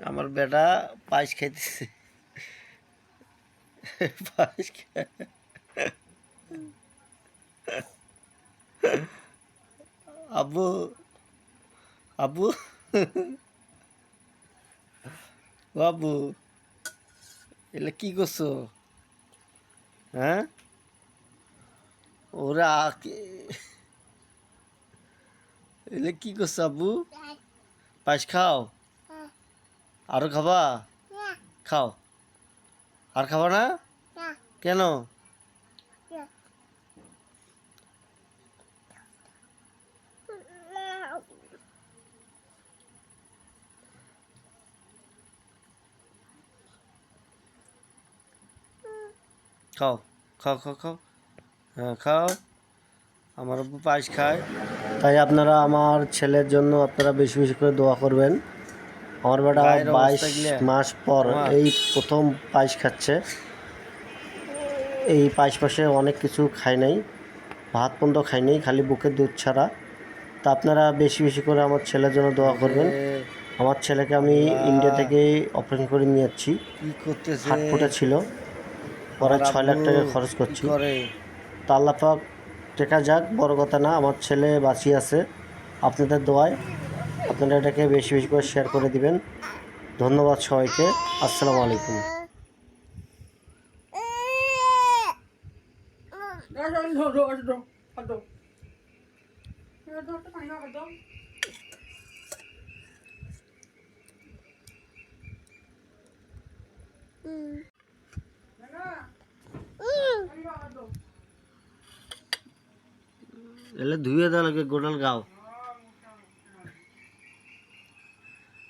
আমার বেটা পায়েস খাইতেছে। পায়েস আব্বু আব্বু ও আব্বু, এলে কি করছো? হ্যাঁ, ওরা এলে কি করছো আব্বু? পায়েস খাও, আরো খাবা? খাও, আর খাবা না কেন? খাও, খাও, খাও, খাও, হ্যাঁ খাও। আমার আব্বু পায়েস খায়, তাই আপনারা আমার ছেলের জন্য আপনারা বেশি বেশি করে দোয়া করবেন। আমার বেটা 22 মাস পর এই প্রথম পায়েস খাচ্ছে। এই 22 মাসে অনেক কিছু খাই নাই, ভাত পর্যন্ত খাই নাই, খালি বুকের দুধ ছাড়া। তা আপনারা বেশি বেশি করে আমার ছেলের জন্য দোয়া করবেন। আমার ছেলেকে আমি ইন্ডিয়া থেকে অপারেশন করে নিয়ে যাচ্ছি, হাত ফুটা ছিল, পরে 6 লাখ টাকা খরচ করছি। তা আল্লাহ পাক টেকা যাক, বড় কথা না, আমার ছেলে বাঁচিয়ে আছে। আপনাদের দোয়ায় আপনারা এটাকে বেশি বেশি করে শেয়ার করে দিবেন। ধন্যবাদ সবাইকে। আসসালামু আলাইকুম। এলে ধুয়ে দেওয়া লাগে, গোটাল গাও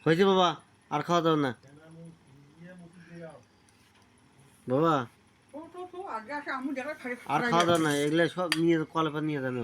হয়েছে বাবা, আর খাওয়া দাও না বাবা, আর খাওয়া দাও না, এগুলো সব নিয়ে কলে নিয়ে যাবে।